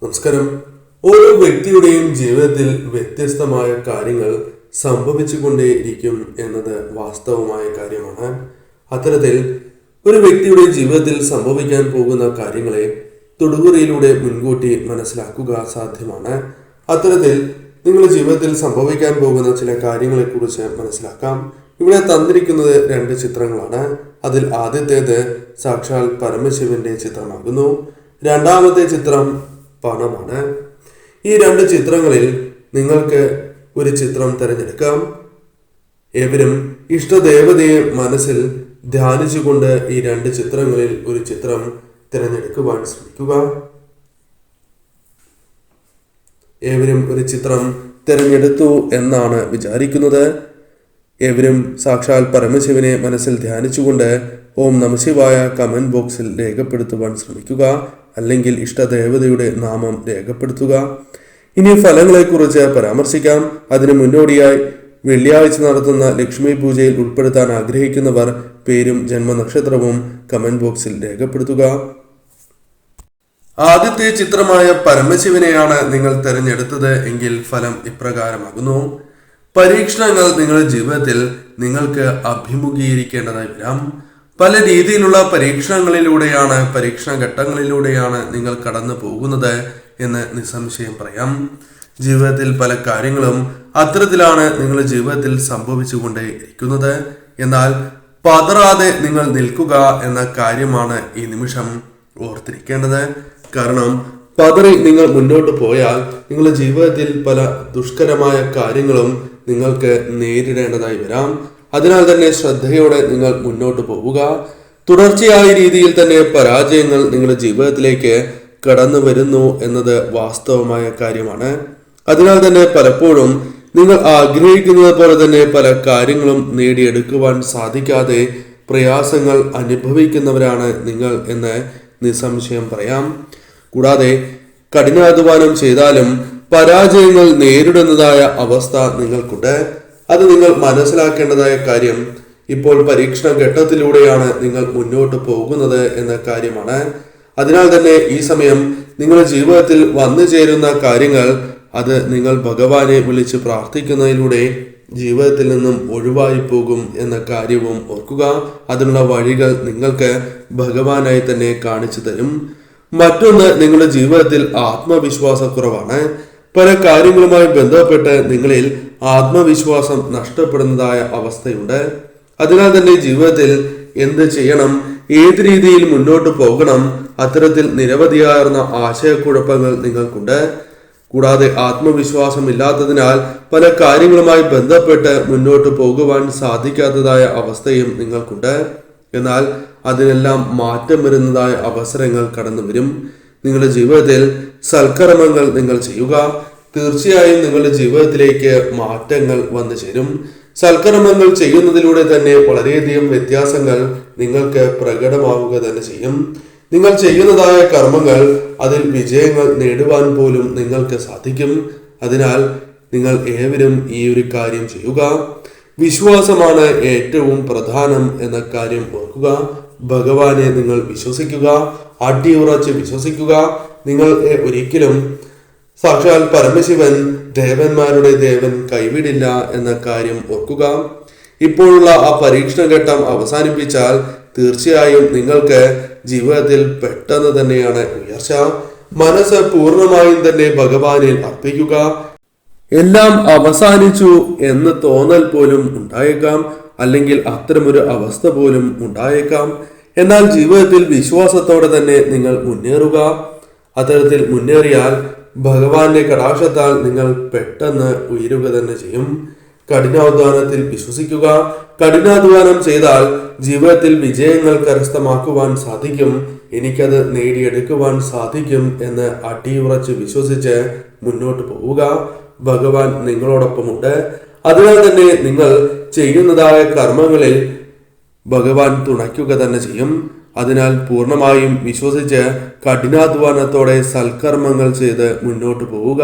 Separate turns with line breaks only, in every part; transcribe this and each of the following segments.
നമസ്കാരം. ഓരോ വ്യക്തിയുടെയും ജീവിതത്തിൽ വ്യത്യസ്തമായ കാര്യങ്ങൾ സംഭവിച്ചുകൊണ്ടേയിരിക്കും എന്നത് വാസ്തവമായ കാര്യമാണ്. അത്തരത്തിൽ ഒരു വ്യക്തിയുടെ ജീവിതത്തിൽ സംഭവിക്കാൻ പോകുന്ന കാര്യങ്ങളെ തൊടുകുറിയിലൂടെ മുൻകൂട്ടി മനസ്സിലാക്കുക സാധ്യമാണ്. അത്തരത്തിൽ നിങ്ങളുടെ ജീവിതത്തിൽ സംഭവിക്കാൻ പോകുന്ന ചില കാര്യങ്ങളെക്കുറിച്ച് മനസ്സിലാക്കാം. ഇവിടെ തന്നിരിക്കുന്നത് 2 ചിത്രങ്ങളാണ്. അതിൽ ആദ്യത്തേത് സാക്ഷാൽ പരമശിവന്റെ ചിത്രമാകുന്നു. രണ്ടാമത്തെ ചിത്രം പണമാണ്. ഈ 2 ചിത്രങ്ങളിൽ നിങ്ങൾക്ക് ഒരു ചിത്രം തിരഞ്ഞെടുക്കാം. ഏവരും ഇഷ്ടദേവതയെ മനസ്സിൽ ധ്യാനിച്ചുകൊണ്ട് ഈ 2 ചിത്രങ്ങളിൽ ഒരു ചിത്രം തിരഞ്ഞെടുക്കുവാൻ ശ്രമിക്കുക. ഏവരും ഒരു ചിത്രം തിരഞ്ഞെടുത്തു എന്നാണ് വിചാരിക്കുന്നത്. ഏവരും സാക്ഷാൽ പരമശിവനെ മനസ്സിൽ ധ്യാനിച്ചുകൊണ്ട് ഓം നമഃശിവായ കമന്റ് ബോക്സിൽ രേഖപ്പെടുത്തുവാൻ ശ്രമിക്കുക. അല്ലെങ്കിൽ ഇഷ്ടദേവതയുടെ നാമം രേഖപ്പെടുത്തുക. ഇനി ഫലങ്ങളെക്കുറിച്ച് പരാമർശിക്കാം. അതിനു മുന്നോടിയായി വെള്ളിയാഴ്ച നടത്തുന്ന ലക്ഷ്മി പൂജയിൽ ഉൾപ്പെടുത്താൻ ആഗ്രഹിക്കുന്നവർ പേരും ജന്മനക്ഷത്രവും കമന്റ് ബോക്സിൽ രേഖപ്പെടുത്തുക. ആദ്യത്തെ ചിത്രമായ പരമശിവനെയാണ് നിങ്ങൾ തിരഞ്ഞെടുത്തത് എങ്കിൽ ഫലം ഇപ്രകാരമാകുന്നു. പരീക്ഷണങ്ങൾ നിങ്ങളുടെ ജീവിതത്തിൽ നിങ്ങൾക്ക് അഭിമുഖീകരിക്കേണ്ടതായി വരാം. പല രീതിയിലുള്ള പരീക്ഷണ ഘട്ടങ്ങളിലൂടെയാണ് നിങ്ങൾ കടന്നു പോകുന്നത് എന്ന് നിസ്സംശയം പറയാം. ജീവിതത്തിൽ പല കാര്യങ്ങളും അത്തരത്തിലാണ് നിങ്ങളുടെ ജീവിതത്തിൽ സംഭവിച്ചുകൊണ്ടേയിരിക്കുന്നത്. എന്നാൽ പതറാതെ നിങ്ങൾ നിൽക്കുക എന്ന കാര്യമാണ് ഈ നിമിഷം ഓർത്തിരിക്കേണ്ടത്. കാരണം പതറി നിങ്ങൾ മുന്നോട്ട് പോയാൽ നിങ്ങളുടെ ജീവിതത്തിൽ പല ദുഷ്കരമായ കാര്യങ്ങളും നിങ്ങൾക്ക് നേരിടേണ്ടതായി വരാം. അതിനാൽ തന്നെ ശ്രദ്ധയോടെ നിങ്ങൾ മുന്നോട്ട് പോവുക. തുടർച്ചയായ രീതിയിൽ തന്നെ പരാജയങ്ങൾ നിങ്ങളുടെ ജീവിതത്തിലേക്ക് കടന്നു വരുന്നു എന്നത് വാസ്തവമായ കാര്യമാണ്. അതിനാൽ തന്നെ പലപ്പോഴും നിങ്ങൾ ആഗ്രഹിക്കുന്നത് പോലെ തന്നെ പല കാര്യങ്ങളും നേടിയെടുക്കുവാൻ സാധിക്കാതെ പ്രയാസങ്ങൾ അനുഭവിക്കുന്നവരാണ് നിങ്ങൾ എന്ന് നിസ്സംശയം പറയാം. കൂടാതെ കഠിനാധ്വാനം ചെയ്താലും പരാജയങ്ങൾ നേരിടുന്നതായ അവസ്ഥ നിങ്ങൾക്കുണ്ട്. അത് നിങ്ങൾ മനസ്സിലാക്കേണ്ടതായ കാര്യം ഇപ്പോൾ പരീക്ഷണ ഘട്ടത്തിലൂടെയാണ് നിങ്ങൾ മുന്നോട്ട് പോകുന്നത് എന്ന കാര്യമാണ്. അതിനാൽ തന്നെ ഈ സമയം നിങ്ങളുടെ ജീവിതത്തിൽ വന്നു ചേരുന്ന കാര്യങ്ങൾ അത് നിങ്ങൾ ഭഗവാനെ വിളിച്ച് പ്രാർത്ഥിക്കുന്നതിലൂടെ ജീവിതത്തിൽ നിന്നും ഒഴിവായി പോകും എന്ന കാര്യവും ഓർക്കുക. അതിനുള്ള വഴികൾ നിങ്ങൾക്ക് ഭഗവാനായി തന്നെ കാണിച്ചു തരും. മറ്റൊന്ന്, നിങ്ങളുടെ ജീവിതത്തിൽ ആത്മവിശ്വാസക്കുറവാണ്. പല കാര്യങ്ങളുമായി ബന്ധപ്പെട്ട് നിങ്ങളിൽ ആത്മവിശ്വാസം നഷ്ടപ്പെടുന്നതായ അവസ്ഥയുണ്ട്. അതിനാൽ തന്നെ ജീവിതത്തിൽ എന്ത് ചെയ്യണം, ഏത് രീതിയിൽ മുന്നോട്ട് പോകണം, അത്തരത്തിൽ നിരവധിയാർന്ന ആശയക്കുഴപ്പങ്ങൾ നിങ്ങൾക്കുണ്ട്. കൂടാതെ ആത്മവിശ്വാസം ഇല്ലാത്തതിനാൽ പല കാര്യങ്ങളുമായി ബന്ധപ്പെട്ട് മുന്നോട്ട് പോകുവാൻ സാധിക്കാത്തതായ അവസ്ഥയും നിങ്ങൾക്കുണ്ട്. എന്നാൽ അതിനെല്ലാം മാറ്റം വരുന്നതായ അവസരങ്ങൾ കടന്നു വരും. നിങ്ങളുടെ ജീവിതത്തിൽ സൽക്കർമ്മങ്ങൾ നിങ്ങൾ ചെയ്യുക. തീർച്ചയായും നിങ്ങളുടെ ജീവിതത്തിലേക്ക് മാറ്റങ്ങൾ വന്നു ചേരും. സൽക്കർമ്മങ്ങൾ ചെയ്യുന്നതിലൂടെ തന്നെ വളരെയധികം വ്യത്യാസങ്ങൾ നിങ്ങൾക്ക് പ്രകടമാവുക തന്നെ ചെയ്യും. നിങ്ങൾ ചെയ്യുന്നതായ കർമ്മങ്ങൾ അതിൽ വിജയങ്ങൾ നേടുവാൻ പോലും നിങ്ങൾക്ക് സാധിക്കും. അതിനാൽ നിങ്ങൾ ഏവരും ഈ ഒരു കാര്യം ചെയ്യുക. വിശ്വാസമാണ് ഏറ്റവും പ്രധാനം എന്ന കാര്യം ഓർക്കുക. ഭഗവാനെ നിങ്ങൾ വിശ്വസിക്കുക, അടിയുറച്ച് വിശ്വസിക്കുക. നിങ്ങൾ ഒരിക്കലും സാക്ഷാൽ പരമശിവൻ ദേവന്മാരുടെ ദേവൻ കൈവിടില്ല എന്ന കാര്യം ഓർക്കുക. ഇപ്പോഴുള്ള ആ പരീക്ഷണഘട്ടം അവസാനിപ്പിച്ചാൽ തീർച്ചയായും നിങ്ങൾക്ക് ജീവിതത്തിൽ പെട്ടെന്ന് തന്നെയാണ് ഉയർച്ച. മനസ്സ് പൂർണ്ണമായും തന്നെ ഭഗവാനിൽ അർപ്പിക്കുക. എല്ലാം അവസാനിച്ചു എന്ന് തോന്നൽ പോലും ഉണ്ടായേക്കാം, അല്ലെങ്കിൽ അത്തരമൊരു അവസ്ഥ പോലും ഉണ്ടായേക്കാം. എന്നാൽ ജീവിതത്തിൽ വിശ്വാസത്തോടെ തന്നെ നിങ്ങൾ മുന്നേറുക. അത്തരത്തിൽ മുന്നേറിയാൽ ഭഗവാന്റെ കടാക്ഷത്താൽ നിങ്ങൾ പെട്ടെന്ന് ഉയരുക തന്നെ ചെയ്യും. കഠിനാധ്വാനത്തിൽ വിശ്വസിക്കുക. കഠിനാധ്വാനം ചെയ്താൽ ജീവിതത്തിൽ വിജയങ്ങൾ കരസ്ഥമാക്കുവാൻ സാധിക്കും. എനിക്കത് നേടിയെടുക്കുവാൻ സാധിക്കും എന്ന് അടിയുറച്ച് വിശ്വസിച്ച് മുന്നോട്ട് പോവുക. ഭഗവാൻ നിങ്ങളോടൊപ്പമുണ്ട്. അതിനാൽ തന്നെ നിങ്ങൾ ചെയ്യുന്നതായ കർമ്മങ്ങളിൽ ഭഗവാൻ തുണയ്ക്കുക തന്നെ ചെയ്യും. അതിനാൽ പൂർണ്ണമായും വിശ്വസിച്ച് കഠിനാധ്വാനത്തോടെ സൽക്കർമ്മങ്ങൾ ചെയ്ത് മുന്നോട്ട് പോവുക.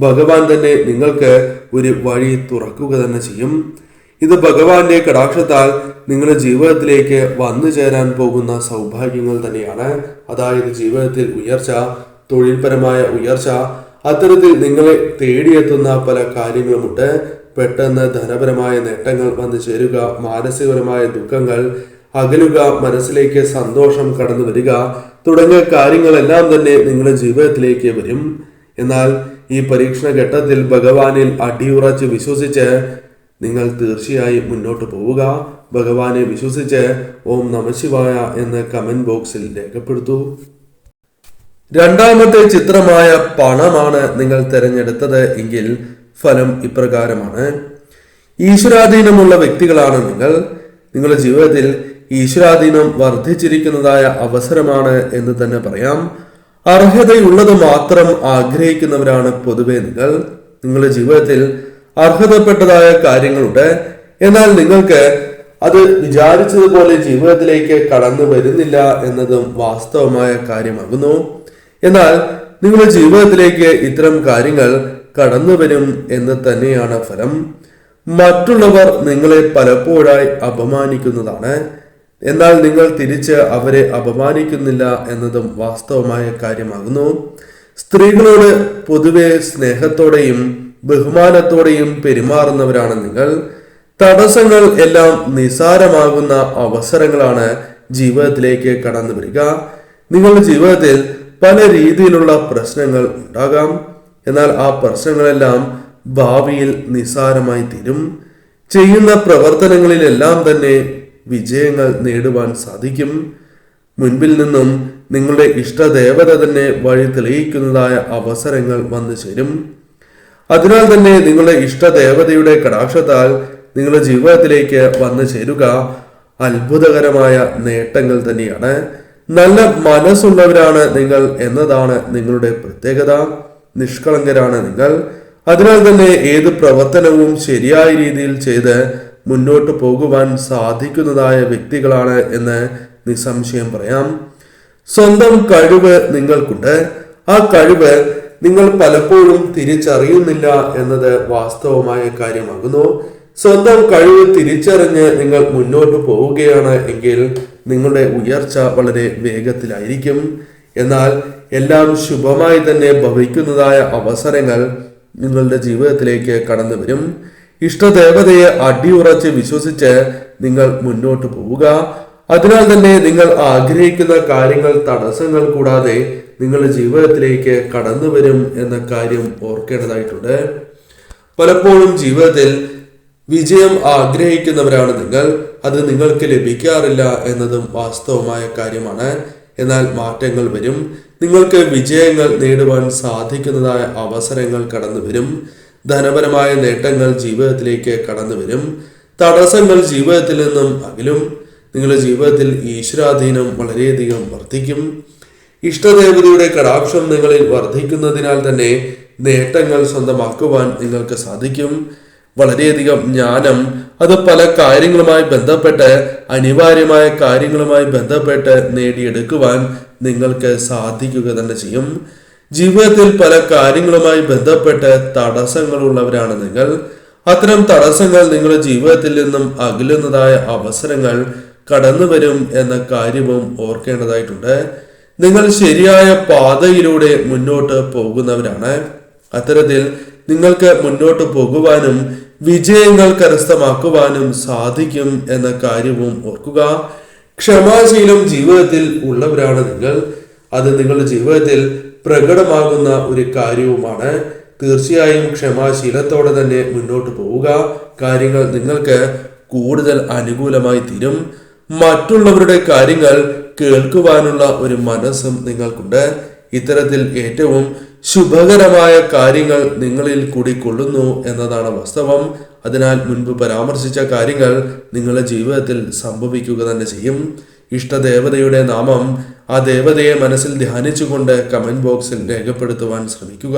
ഭഗവാൻ തന്നെ നിങ്ങൾക്ക് ഒരു വഴി തുറക്കുക തന്നെ ചെയ്യും. ഇത് ഭഗവാന്റെ കടാക്ഷത്താൽ നിങ്ങളുടെ ജീവിതത്തിലേക്ക് വന്നു ചേരാൻ പോകുന്ന സൗഭാഗ്യങ്ങൾ തന്നെയാണ്. അതായത് ജീവിതത്തിൽ ഉയർച്ച, തൊഴിൽപരമായ ഉയർച്ച, അത്തരത്തിൽ നിങ്ങളെ തേടിയെത്തുന്ന പല കാര്യങ്ങളുമുണ്ട്. പെട്ടെന്ന് ധനപരമായ നേട്ടങ്ങൾ വന്നു ചേരുക, മാനസികപരമായ ദുഃഖങ്ങൾ അകലുക, മനസ്സിലേക്ക് സന്തോഷം കടന്നു വരിക തുടങ്ങിയ കാര്യങ്ങളെല്ലാം തന്നെ നിങ്ങളുടെ ജീവിതത്തിലേക്ക് വരും. എന്നാൽ ഈ പരീക്ഷണ ഘട്ടത്തിൽ ഭഗവാനിൽ അടിയുറച്ച് വിശ്വസിച്ച് നിങ്ങൾ തീർച്ചയായും മുന്നോട്ട് പോവുക. ഭഗവാനെ വിശ്വസിച്ച് ഓം നമഃശിവായ എന്ന് കമന്റ് ബോക്സിൽ രേഖപ്പെടുത്തൂ. രണ്ടാമത്തെ ചിത്രമായ പണമാണ് നിങ്ങൾ തിരഞ്ഞെടുത്തത് എങ്കിൽ ഫലം ഇപ്രകാരമാണ്. ഈശ്വരാധീനമുള്ള വ്യക്തികളാണ് നിങ്ങൾ. നിങ്ങളുടെ ജീവിതത്തിൽ ഈശ്വരാധീനം വർദ്ധിച്ചിരിക്കുന്നതായ അവസരമാണ് എന്ന് തന്നെ പറയാം. അർഹതയുള്ളത് മാത്രം ആഗ്രഹിക്കുന്നവരാണ് പൊതുവെ നിങ്ങൾ. നിങ്ങളുടെ ജീവിതത്തിൽ അർഹതപ്പെട്ടതായ കാര്യങ്ങളുണ്ട്, എന്നാൽ നിങ്ങൾക്ക് അത് വിചാരിച്ചതുപോലെ ജീവിതത്തിലേക്ക് കടന്നു വരുന്നില്ല എന്നതും വാസ്തവമായ കാര്യമാകുന്നു. എന്നാൽ നിങ്ങളുടെ ജീവിതത്തിലേക്ക് ഇത്തരം കാര്യങ്ങൾ കടന്നു വരും എന്ന് തന്നെയാണ് ഫലം. മറ്റുള്ളവർ നിങ്ങളെ പലപ്പോഴായി അപമാനിക്കുന്നതാണ്, എന്നാൽ നിങ്ങൾ തിരിച്ച് അവരെ അപമാനിക്കുന്നില്ല എന്നതും വാസ്തവമായ കാര്യമാകുന്നു. സ്ത്രീകളോട് പൊതുവെ സ്നേഹത്തോടെയും ബഹുമാനത്തോടെയും പെരുമാറുന്നവരാണ് നിങ്ങൾ. തടസ്സങ്ങൾ എല്ലാം നിസാരമാകുന്ന അവസരങ്ങളാണ് ജീവിതത്തിലേക്ക് കടന്നു വരിക. നിങ്ങളുടെ ജീവിതത്തിൽ പല രീതിയിലുള്ള പ്രശ്നങ്ങൾ ഉണ്ടാകാം, എന്നാൽ ആ പ്രശ്നങ്ങളെല്ലാം ഭാവിയിൽ നിസാരമായി തീരും. ചെയ്യുന്ന പ്രവർത്തനങ്ങളിലെല്ലാം തന്നെ വിജയങ്ങൾ നേടുവാൻ സാധിക്കും. മുൻപിൽ നിന്നും നിങ്ങളുടെ ഇഷ്ടദേവത തന്നെ വഴി തെളിയിക്കുന്നതായ അവസരങ്ങൾ വന്നു ചേരും. അതിനാൽ തന്നെ നിങ്ങളുടെ ഇഷ്ടദേവതയുടെ കടാക്ഷത്താൽ നിങ്ങളുടെ ജീവിതത്തിലേക്ക് വന്നു ചേരുക അത്ഭുതകരമായ നേട്ടങ്ങൾ തന്നെയാണ്. നല്ല മനസ്സുള്ളവരാണ് നിങ്ങൾ എന്നതാണ് നിങ്ങളുടെ പ്രത്യേകത. നിഷ്കളങ്കരാണ് നിങ്ങൾ. അതിനാൽ തന്നെ ഏത് പ്രവർത്തനവും ശരിയായ രീതിയിൽ ചെയ്ത് മുന്നോട്ട് പോകുവാൻ സാധിക്കുന്നതായ വ്യക്തികളാണ് എന്ന് നിസ്സംശയം പറയാം. സ്വന്തം കഴിവ് നിങ്ങൾക്കുണ്ട്. ആ കഴിവ് നിങ്ങൾ പലപ്പോഴും തിരിച്ചറിയുന്നില്ല എന്നത് വാസ്തവമായ കാര്യമാകുന്നു. സ്വന്തം കഴിവ് തിരിച്ചറിഞ്ഞ് നിങ്ങൾ മുന്നോട്ട് പോവുകയാണ് എങ്കിൽ നിങ്ങളുടെ ഉയർച്ച വളരെ വേഗത്തിലായിരിക്കും. എന്നാൽ എല്ലാം ശുഭമായി തന്നെ ഭവിക്കുന്നതായ അവസരങ്ങൾ നിങ്ങളുടെ ജീവിതത്തിലേക്ക് കടന്നു വരും. ഇഷ്ടദേവതയെ അടിയുറച്ച് വിശ്വസിച്ച് നിങ്ങൾ മുന്നോട്ട് പോവുക. അതിനാൽ തന്നെ നിങ്ങൾ ആഗ്രഹിക്കുന്ന കാര്യങ്ങൾ തടസ്സങ്ങൾ കൂടാതെ നിങ്ങളുടെ ജീവിതത്തിലേക്ക് കടന്നു വരും എന്ന കാര്യം ഓർക്കേണ്ടതായിട്ടുണ്ട്. പലപ്പോഴും ജീവിതത്തിൽ വിജയം ആഗ്രഹിക്കുന്നവരാണ് നിങ്ങൾ. അത് നിങ്ങൾക്ക് ലഭിക്കാറില്ല എന്നതും വാസ്തവമായ കാര്യമാണ്. എന്നാൽ മാറ്റങ്ങൾ വരും. നിങ്ങൾക്ക് വിജയങ്ങൾ നേടുവാൻ സാധിക്കുന്നതായ അവസരങ്ങൾ കടന്നു വരും. ധനപരമായ നേട്ടങ്ങൾ ജീവിതത്തിലേക്ക് കടന്നു വരും. തടസ്സങ്ങൾ ജീവിതത്തിൽ നിന്നും അകലും. നിങ്ങളുടെ ജീവിതത്തിൽ ഈശ്വരാധീനം വളരെയധികം വർദ്ധിക്കും. ഇഷ്ടദേവതയുടെ കടാക്ഷം നിങ്ങളിൽ വർദ്ധിക്കുന്നതിനാൽ തന്നെ നേട്ടങ്ങൾ സ്വന്തമാക്കുവാൻ നിങ്ങൾക്ക് സാധിക്കും. വളരെയധികം ജ്ഞാനം അത് പല കാര്യങ്ങളുമായി ബന്ധപ്പെട്ട് അനിവാര്യമായ കാര്യങ്ങളുമായി ബന്ധപ്പെട്ട് നേടിയെടുക്കുവാൻ നിങ്ങൾക്ക് സാധിക്കുക തന്നെ ചെയ്യും. ജീവിതത്തിൽ പല കാര്യങ്ങളുമായി ബന്ധപ്പെട്ട് തടസ്സങ്ങളുള്ളവരാണ് നിങ്ങൾ. അത്തരം തടസ്സങ്ങൾ നിങ്ങളുടെ ജീവിതത്തിൽ നിന്നും അകലുന്നതായ അവസരങ്ങൾ കടന്നു വരും എന്ന കാര്യവും ഓർക്കേണ്ടതായിട്ടുണ്ട്. നിങ്ങൾ ശരിയായ പാതയിലൂടെ മുന്നോട്ട് പോകുന്നവരാണ്. അത്തരത്തിൽ നിങ്ങൾക്ക് മുന്നോട്ട് പോകുവാനും വിജയങ്ങൾ കരസ്ഥമാക്കുവാനും സാധിക്കും എന്ന കാര്യവും ഓർക്കുക. ക്ഷമാശീലം ജീവിതത്തിൽ ഉള്ളവരാണ് നിങ്ങൾ. അത് നിങ്ങളുടെ ജീവിതത്തിൽ പ്രകടമാകുന്ന ഒരു കാര്യവുമാണ്. തീർച്ചയായും ക്ഷമാശീലത്തോടെ തന്നെ മുന്നോട്ട് പോവുക. കാര്യങ്ങൾ നിങ്ങൾക്ക് കൂടുതൽ അനുകൂലമായി തീരും. മറ്റുള്ളവരുടെ കാര്യങ്ങൾ കേൾക്കുവാനുള്ള ഒരു മനസ്സും നിങ്ങൾക്കുണ്ട്. ഇത്തരത്തിൽ ഏറ്റവും ശുഭകരമായ കാര്യങ്ങൾ നിങ്ങളിൽ കൂടി കൊള്ളുന്നു എന്നതാണ് വാസ്തവം. അതിനാൽ മുൻപ് പരാമർശിച്ച കാര്യങ്ങൾ നിങ്ങളുടെ ജീവിതത്തിൽ സംഭവിക്കുക തന്നെ ചെയ്യും. ഇഷ്ടദേവതയുടെ നാമം, ആ ദേവതയെ മനസ്സിൽ ധ്യാനിച്ചുകൊണ്ട് കമന്റ് ബോക്സിൽ രേഖപ്പെടുത്തുവാൻ ശ്രമിക്കുക.